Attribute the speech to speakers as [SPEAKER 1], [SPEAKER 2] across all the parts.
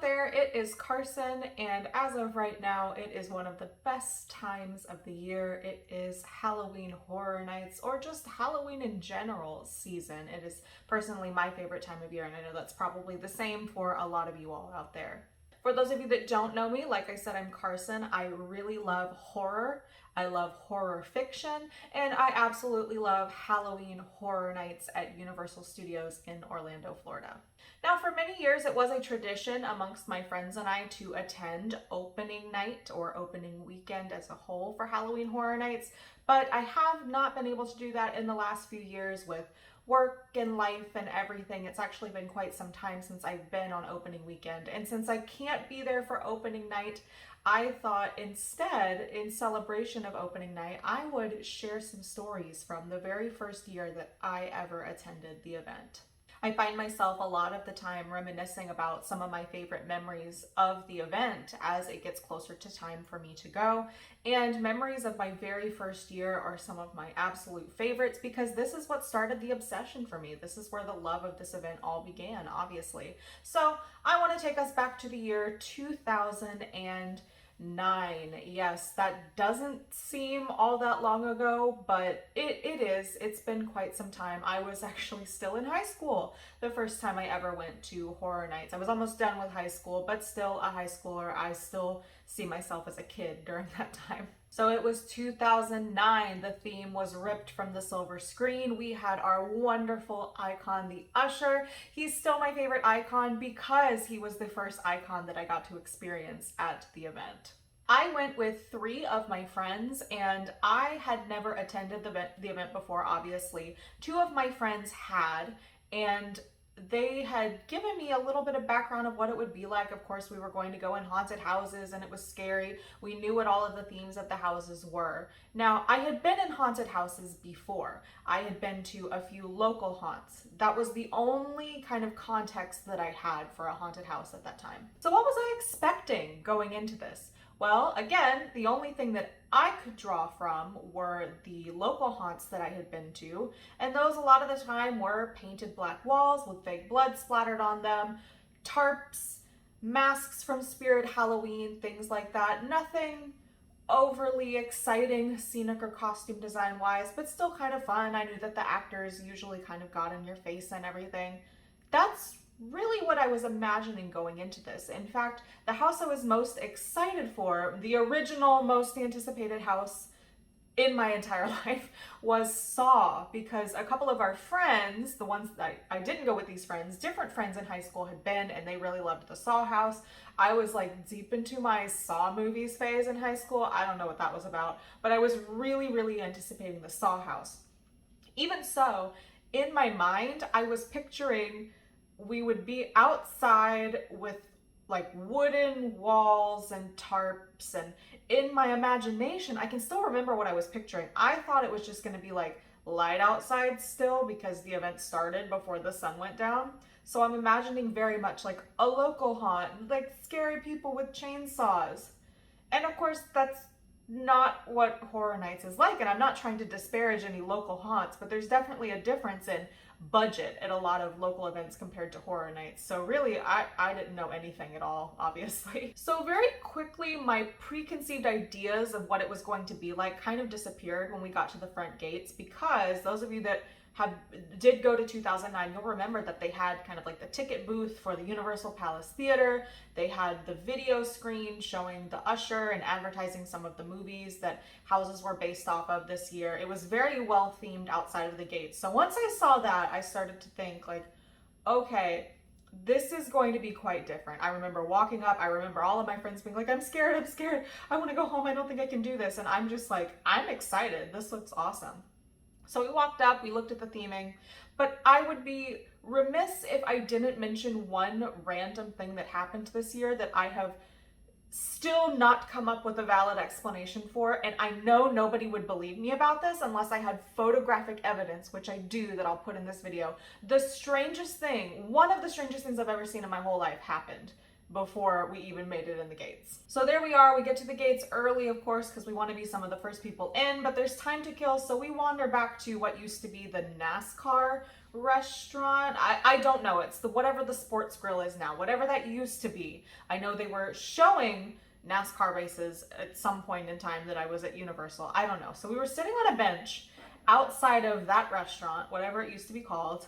[SPEAKER 1] there, it is Carson, and as of right now, it is one of the best times of the year. It is Halloween Horror Nights, or just Halloween in general season. It is personally my favorite time of year, and I know that's probably the same for a lot of you all out there. For those of you that don't know me, like I said, I'm Carson. I really love horror. I love horror fiction, and I absolutely love Halloween Horror Nights at Universal Studios in Orlando, Florida. Now, for many years, it was a tradition amongst my friends and I to attend opening night or opening weekend as a whole for Halloween Horror Nights, but I have not been able to do that in the last few years with work and life and everything. It's actually been quite some time since I've been on opening weekend, and since I can't be there for opening night, I thought instead, in celebration of opening night, I would share some stories from the very first year that I ever attended the event. I find myself a lot of the time reminiscing about some of my favorite memories of the event as it gets closer to time for me to go. And memories of my very first year are some of my absolute favorites because this is what started the obsession for me. This is where the love of this event all began, obviously. So I want to take us back to the year 2009. Yes, that doesn't seem all that long ago, but it is. It's been quite some time. I was actually still in high school the first time I ever went to Horror Nights. I was almost done with high school, but still a high schooler. I still see myself as a kid during that time. So it was 2009. The theme was ripped from the silver screen. We had our wonderful icon, the Usher. He's still my favorite icon because he was the first icon that I got to experience at the event. I went with 3 of my friends, and I had never attended the event before, obviously. 2 of my friends had, and they had given me a little bit of background of what it would be like. Of course, we were going to go in haunted houses and it was scary. We knew what all of the themes of the houses were. Now, I had been in haunted houses before. I had been to a few local haunts. That was the only kind of context that I had for a haunted house at that time. So what was I expecting going into this? Well, again, the only thing that I could draw from were the local haunts that I had been to, and those a lot of the time were painted black walls with fake blood splattered on them, tarps, masks from Spirit Halloween, things like that. Nothing overly exciting scenic or costume design wise, but still kind of fun. I knew that the actors usually kind of got in your face and everything. That's really what I was imagining going into this. In fact, the house I was most excited for, the original most anticipated house in my entire life, was Saw, because a couple of our friends, the ones that I didn't go with, these friends, different friends in high school had been, and they really loved the Saw house. I was like deep into my Saw movies phase in high school. I don't know what that was about, but I was really anticipating the Saw house. Even so, in my mind, I was picturing we would be outside with like wooden walls and tarps, and in my imagination, I can still remember what I was picturing. I thought it was just going to be like light outside still because the event started before the sun went down. So I'm imagining very much like a local haunt, like scary people with chainsaws. And of course, that's not what Horror Nights is like, and I'm not trying to disparage any local haunts, but there's definitely a difference in budget at a lot of local events compared to Horror Nights. So really, I didn't know anything at all, obviously. So very quickly, my preconceived ideas of what it was going to be like kind of disappeared when we got to the front gates, because those of you that did go to 2009, you'll remember that they had kind of like the ticket booth for the Universal Palace Theater. They had the video screen showing the Usher and advertising some of the movies that houses were based off of this year. It was very well themed outside of the gates. So once I saw that, I started to think like, okay, this is going to be quite different. I remember walking up, I remember all of my friends being like, I'm scared, I want to go home, I don't think I can do this. And I'm just like, I'm excited, this looks awesome. So we walked up, we looked at the theming, but I would be remiss if I didn't mention one random thing that happened this year that I have still not come up with a valid explanation for, and I know nobody would believe me about this unless I had photographic evidence, which I do, that I'll put in this video. The strangest thing, one of the strangest things I've ever seen in my whole life happened before we even made it in the gates. So there we are. We get to the gates early, of course, because we want to be some of the first people in, but there's time to kill. So we wander back to what used to be the NASCAR restaurant. I don't know. It's the whatever the sports grill is now, whatever that used to be. I know they were showing NASCAR races at some point in time that I was at Universal. I don't know. So we were sitting on a bench outside of that restaurant, whatever it used to be called,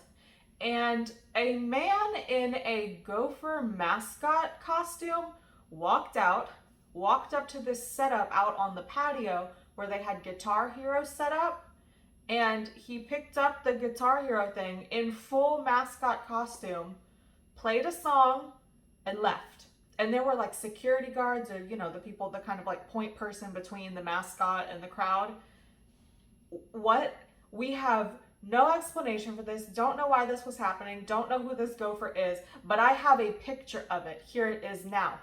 [SPEAKER 1] and a man in a gopher mascot costume walked up to this setup out on the patio where they had Guitar Hero set up, and he picked up the Guitar Hero thing in full mascot costume, played a song, and left. And there were like security guards, or the people, the kind of like point person between the mascot and the crowd. What? We have no explanation for this. Don't know why this was happening. Don't know who this gopher is, but I have a picture of it. Here it is now.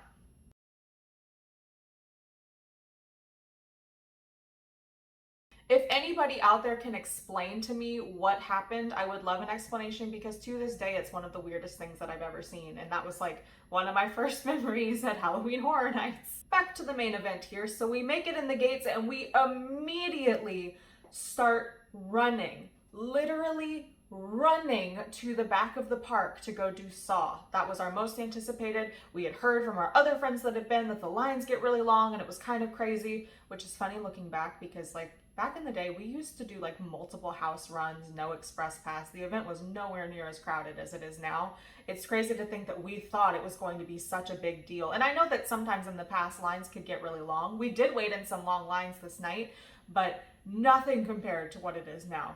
[SPEAKER 1] If anybody out there can explain to me what happened, I would love an explanation, because to this day, it's one of the weirdest things that I've ever seen. And that was like one of my first memories at Halloween Horror Nights. Back to the main event here. So we make it in the gates and we immediately start running, literally running to the back of the park to go do Saw. That was our most anticipated. We had heard from our other friends that had been that the lines get really long and it was kind of crazy, which is funny looking back, because like back in the day, we used to do like multiple house runs, no express pass. The event was nowhere near as crowded as it is now. It's crazy to think that we thought it was going to be such a big deal. And I know that sometimes in the past lines could get really long. We did wait in some long lines this night, but nothing compared to what it is now.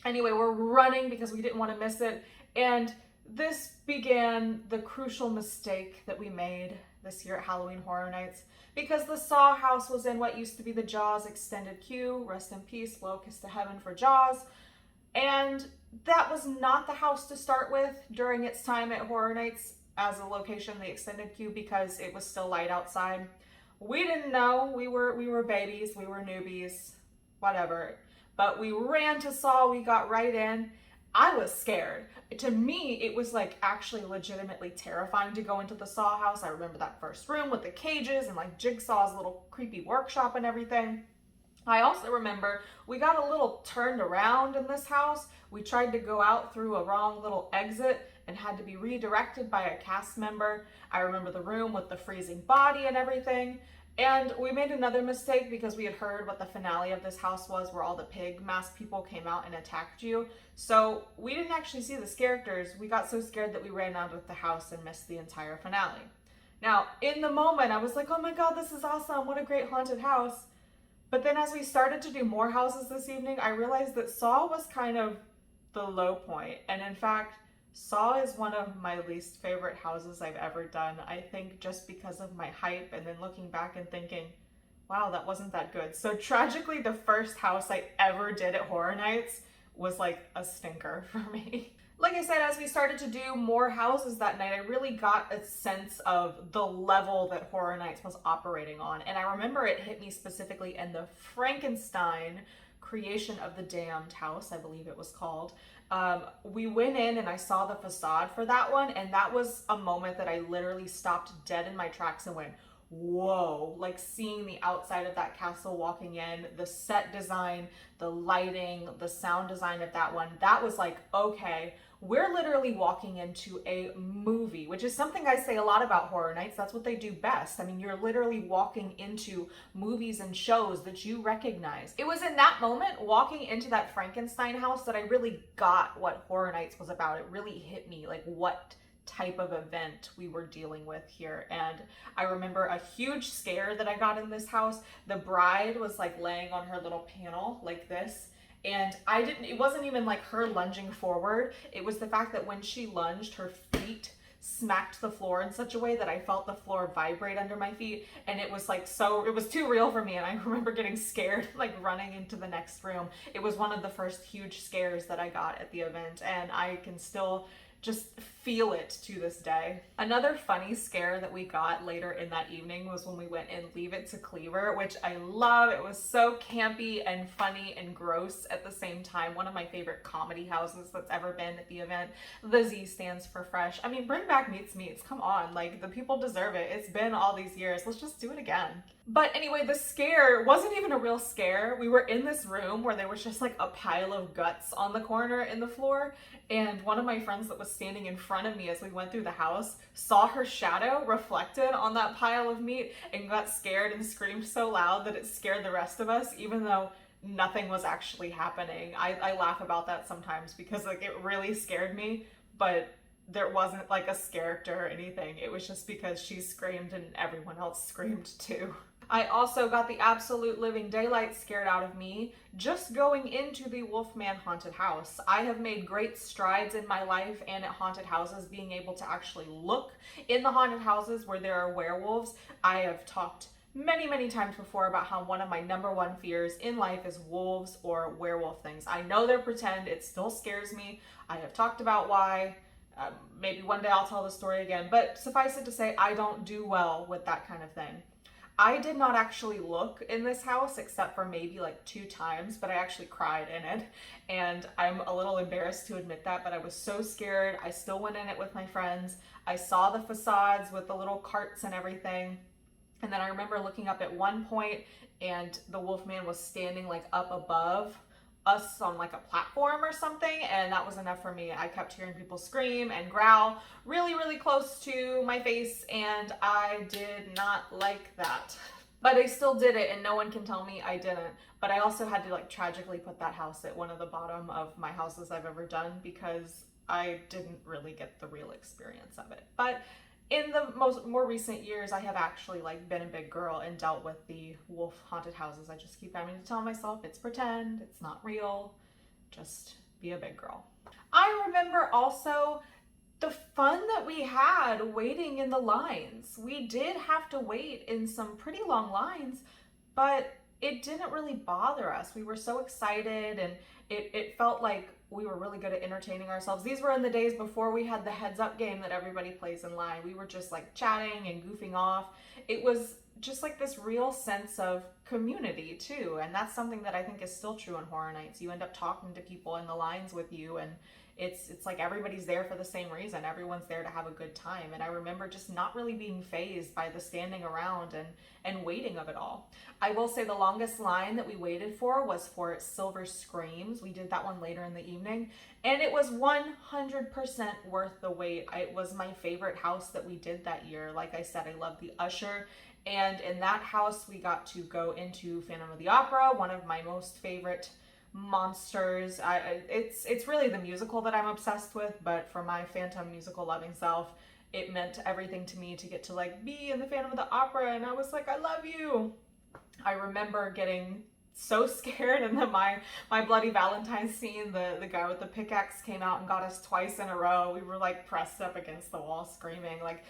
[SPEAKER 1] Anyway, we're running because we didn't want to miss it. And this began the crucial mistake that we made this year at Halloween Horror Nights, because the Saw house was in what used to be the Jaws extended queue. Rest in peace, blow a kiss to heaven for Jaws. And that was not the house to start with during its time at Horror Nights as a location, the extended queue, because it was still light outside. We didn't know. We were babies. We were newbies. Whatever. But we ran to Saw. We got right in. I was scared. To me, it was like actually legitimately terrifying to go into the Saw house. I remember that first room with the cages and like Jigsaw's little creepy workshop and everything. I also remember we got a little turned around in this house. We tried to go out through a wrong little exit and had to be redirected by a cast member. I remember the room with the freezing body and everything. And we made another mistake because we had heard what the finale of this house was, where all the pig mask people came out and attacked you. So we didn't actually see the characters. We got so scared that we ran out of the house and missed the entire finale. Now, in the moment, I was like, oh my God, this is awesome. What a great haunted house. But then as we started to do more houses this evening, I realized that Saw was kind of the low point. And in fact, Saw is one of my least favorite houses I've ever done. I think just because of my hype, and then looking back and thinking, wow, that wasn't that good. So tragically, the first house I ever did at Horror Nights was like a stinker for me. Like I said, as we started to do more houses that night, I really got a sense of the level that Horror Nights was operating on. And I remember it hit me specifically in the Frankenstein Creation of the Damned house, I believe it was called. We went in and I saw the facade for that one, and that was a moment that I literally stopped dead in my tracks and went, whoa, like seeing the outside of that castle walking in, the set design, the lighting, the sound design of that one, that was like, okay, we're literally walking into a movie, which is something I say a lot about Horror Nights. That's what they do best. I mean, you're literally walking into movies and shows that you recognize. It was in that moment, walking into that Frankenstein house, that I really got what Horror Nights was about. It really hit me, like what type of event we were dealing with here. And I remember a huge scare that I got in this house. The bride was like laying on her little panel like this, and it wasn't even like her lunging forward. It was the fact that when she lunged, her feet smacked the floor in such a way that I felt the floor vibrate under my feet. And it was like, so it was too real for me. And I remember getting scared, like running into the next room. It was one of the first huge scares that I got at the event. And I can still just feel it to this day. Another funny scare that we got later in that evening was when we went in Leave It to Cleaver, which I love. It was so campy and funny and gross at the same time. One of my favorite comedy houses that's ever been at the event. The Z stands for fresh. I mean, bring back Meets Meets. Come on, like, the people deserve it. It's been all these years. Let's just do it again. But anyway, the scare wasn't even a real scare. We were in this room where there was just like a pile of guts on the corner in the floor, and one of my friends that was standing in front of me as we went through the house saw her shadow reflected on that pile of meat and got scared and screamed so loud that it scared the rest of us, even though nothing was actually happening. I laugh about that sometimes because like it really scared me, but there wasn't like a character or anything. It was just because she screamed and everyone else screamed too. I also got the absolute living daylight scared out of me just going into the Wolfman haunted house. I have made great strides in my life and at haunted houses being able to actually look in the haunted houses where there are werewolves. I have talked many times before about how one of my number one fears in life is wolves or werewolf things. I know they're pretend, it still scares me. I have talked about why. Maybe one day I'll tell the story again, but suffice it to say, I don't do well with that kind of thing. I did not actually look in this house except for maybe like 2 times, but I actually cried in it. And I'm a little embarrassed to admit that, but I was so scared. I still went in it with my friends. I saw the facades with the little carts and everything. And then I remember looking up at one point and the Wolfman was standing like up above us on like a platform or something, and that was enough for me. I kept hearing people scream and growl really close to my face, and I did not like that. But I still did it, and no one can tell me I didn't. But I also had to like tragically put that house at one of the bottom of my houses I've ever done because I didn't really get the real experience of it. But in the more recent years, I have actually like been a big girl and dealt with the wolf haunted houses. I just keep having to tell myself it's pretend, it's not real, just be a big girl. I remember also the fun that we had waiting in the lines. We did have to wait in some pretty long lines, but it didn't really bother us. We were so excited, and it felt like we were really good at entertaining ourselves. These were in the days before we had the heads up game that everybody plays in line. We were just like chatting and goofing off. It was just like this real sense of community too. And that's something that I think is still true in Horror Nights. You end up talking to people in the lines with you, and it's like everybody's there for the same reason. Everyone's there to have a good time. And I remember just not really being fazed by the standing around and waiting of it all. I will say the longest line that we waited for was for Silver Screams. We did that one later in the evening, and it was 100% worth the wait. It was my favorite house that we did that year. Like I said, I love the usher, and in that house we got to go into Phantom of the Opera, one of my most favorite monsters. It's really the musical that I'm obsessed with, but for my Phantom musical loving self, it meant everything to me to get to like be in the Phantom of the Opera, and I was like, I love you. I remember getting so scared, and then my Bloody Valentine scene, the guy with the pickaxe came out and got us twice in a row. We were like pressed up against the wall screaming like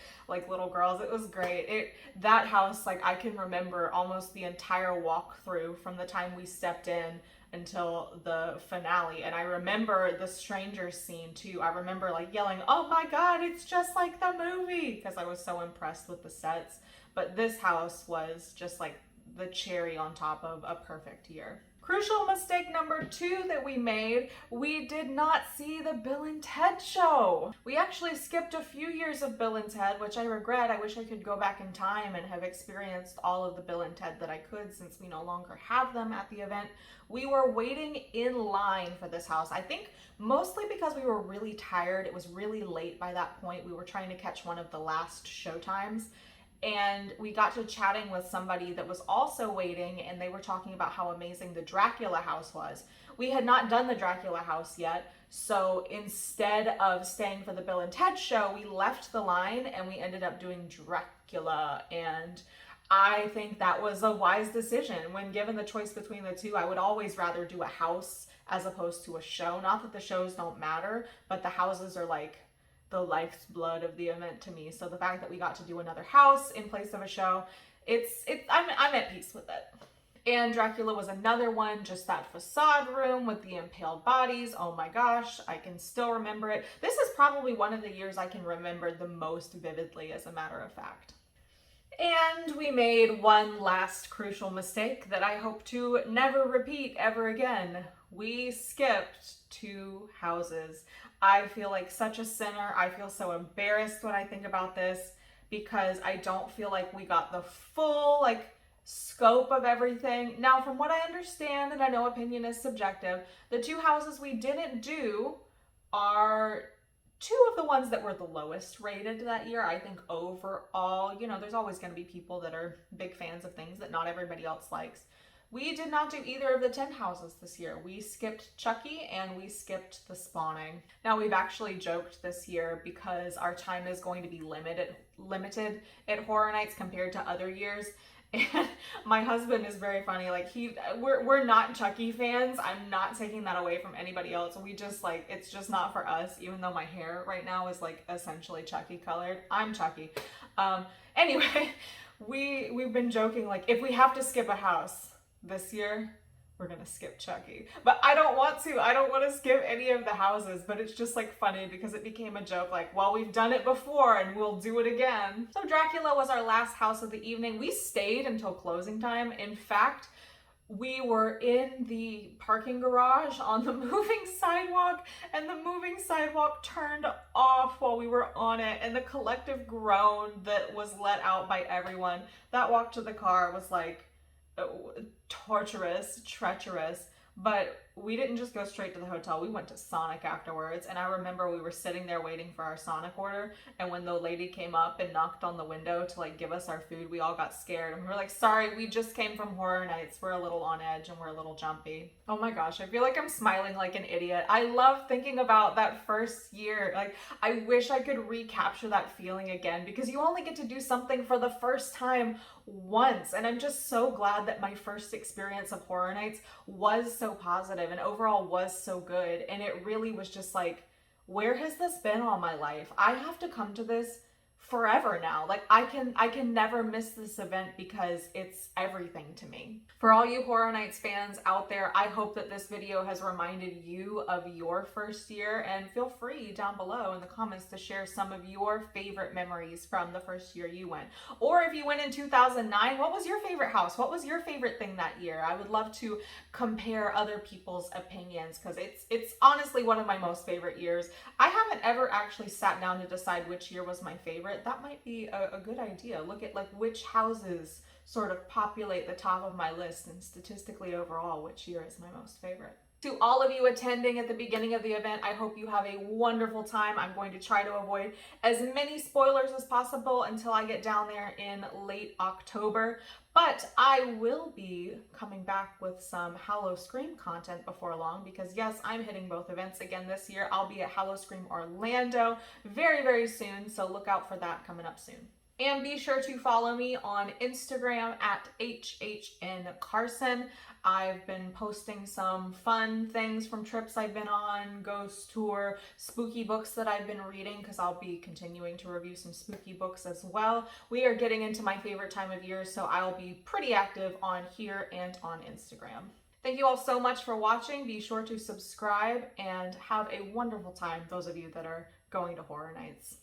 [SPEAKER 1] little girls. It was great. That house, like I can remember almost the entire walkthrough from the time we stepped in until the finale. And I remember the strangers scene too. I remember like yelling, oh my God, it's just like the movie, because I was so impressed with the sets. But this house was just like the cherry on top of a perfect year. Crucial mistake number 2 that we made, we did not see the Bill and Ted show. We actually skipped a few years of Bill and Ted, which I regret. I wish I could go back in time and have experienced all of the Bill and Ted that I could, since we no longer have them at the event. We were waiting in line for this house, I think mostly because we were really tired. It was really late by that point. We were trying to catch one of the last showtimes. And we got to chatting with somebody that was also waiting, and they were talking about how amazing the Dracula house was. We had not done the Dracula house yet, so instead of staying for the Bill and Ted show, we left the line and we ended up doing Dracula. And I think that was a wise decision. When given the choice between the two, I would always rather do a house as opposed to a show. Not that the shows don't matter, but the houses are like the life's blood of the event to me. So the fact that we got to do another house in place of a show, I'm at peace with it. And Dracula was another one, just that facade room with the impaled bodies. Oh my gosh, I can still remember it. This is probably one of the years I can remember the most vividly, as a matter of fact. And we made one last crucial mistake that I hope to never repeat ever again. We skipped 2 houses. I feel like such a sinner. I feel so embarrassed when I think about this because I don't feel like we got the full scope of everything. Now, from what I understand, and I know opinion is subjective, the 2 houses we didn't do are 2 of the ones that were the lowest rated that year. I think overall, there's always going to be people that are big fans of things that not everybody else likes. We did not do either of the 10 houses this year. We skipped Chucky and we skipped the spawning. Now, we've actually joked this year because our time is going to be limited at Horror Nights compared to other years. And my husband is very funny. We're not Chucky fans. I'm not taking that away from anybody else. We just it's just not for us, even though my hair right now is essentially Chucky colored. I'm Chucky. Anyway, we've been joking, if we have to skip a house this year, we're gonna skip Chucky. But I don't want to skip any of the houses, but it's just funny because it became a joke well, we've done it before and we'll do it again. So Dracula was our last house of the evening. We stayed until closing time. In fact, we were in the parking garage on the moving sidewalk, and the moving sidewalk turned off while we were on it, and the collective groan that was let out by everyone that walked to the car was torturous, treacherous. But we didn't just go straight to the hotel. We went to Sonic afterwards, and I remember we were sitting there waiting for our Sonic order, and when the lady came up and knocked on the window to give us our food, we all got scared, and we were sorry, we just came from Horror Nights. We're a little on edge and we're a little jumpy. Oh my gosh, I feel like I'm smiling like an idiot. I love thinking about that first year. I wish I could recapture that feeling again, because you only get to do something for the first time once, and I'm just so glad that my first experience of Horror Nights was so positive and overall was so good. And it really was just where has this been all my life? I have to come to this forever now. I can never miss this event because it's everything to me. For all you Horror Nights fans out there, I hope that this video has reminded you of your first year, and feel free down below in the comments to share some of your favorite memories from the first year you went. Or if you went in 2009, what was your favorite house? What was your favorite thing that year? I would love to compare other people's opinions because it's honestly one of my most favorite years. I haven't ever actually sat down to decide which year was my favorite. That might be a good idea. Look at which houses sort of populate the top of my list, and statistically overall, which year is my most favorite. To all of you attending at the beginning of the event, I hope you have a wonderful time. I'm going to try to avoid as many spoilers as possible until I get down there in late October. But I will be coming back with some Hallow Scream content before long, because yes, I'm hitting both events again this year. I'll be at Hallow Scream Orlando very, very soon, so look out for that coming up soon. And be sure to follow me on Instagram at HHN Carson. I've been posting some fun things from trips I've been on, ghost tour, spooky books that I've been reading, because I'll be continuing to review some spooky books as well. We are getting into my favorite time of year, so I'll be pretty active on here and on Instagram. Thank you all so much for watching. Be sure to subscribe and have a wonderful time, those of you that are going to Horror Nights.